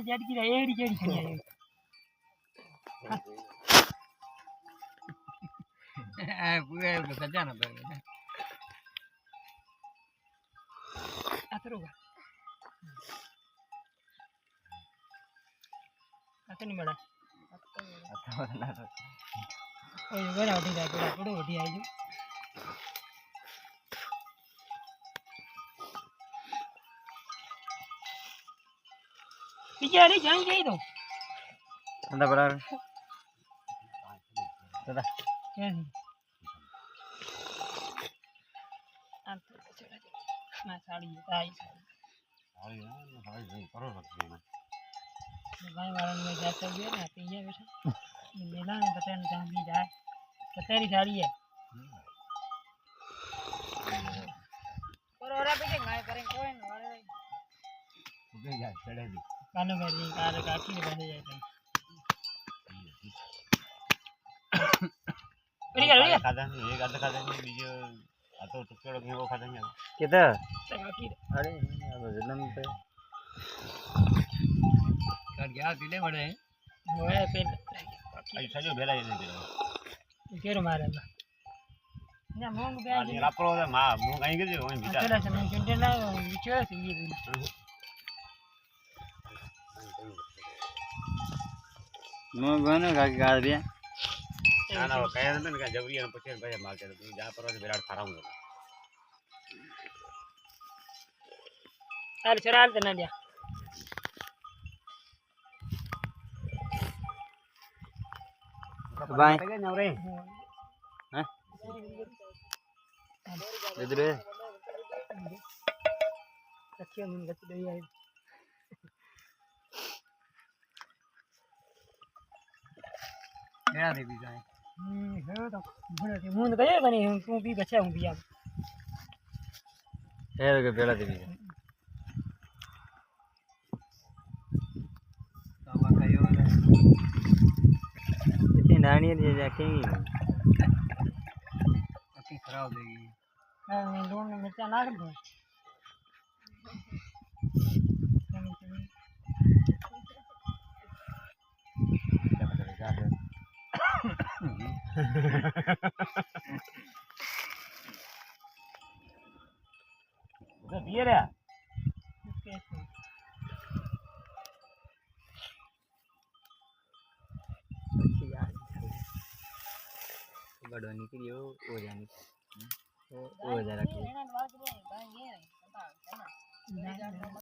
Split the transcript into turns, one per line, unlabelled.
ने जेड की एड़ी जेडी खड़ी है पूरे सजा ना अतरुगा नहीं बड़ा ओए बड़ा उठी जाए बड़ा उठी आई जो पीछे नहीं जाएंगे ही तो
अंदर बड़ा दादा
क्या है मैं साड़ी आई साड़ी नहीं करो सकते भाई वाला में जाते हुए ना पीछे बैठे मेला में पता नहीं कहाँ भी जाए तेरी साड़ी है और पे के गाय करें कोई न वाले उगे जा चढ़े भी कानो में नहीं कार काकी ने बंधे जाए कहीं अरे खादा ये गाद खादा नहीं बीजो आ तो टुकड़ो के वो खादा नहीं
किधर
काकी
अरे अब जन्म पे
कर गया दिले बड़े होए पे ऐसा जो बेला ये नहीं केरो मारे ना मोंग बे ये रापरो मा मोंग आई गयो ओय बिटा चला चला चिंटे ना बिचो से ये
मैं गाना गा के गा दिया
ना ना कहे न का जबरी न पछे भाई मार के तू जा पर विराट खराब हो अरे चराल देना दिया
बाय
नवरे
हैं इधर
अच्छी मन गति दई है मेरा दे भी जाए हो तो मुंह गए बने तू भी बचा हूं भी अब
है के बेला देवी
तो कयो
इतनी नानी है जाकेंगी
अच्छी खराब देगी हां मैं लून में मिर्चा नाख दूं तो दिए रे
बड़ा निकली हो जानी हो जा रखी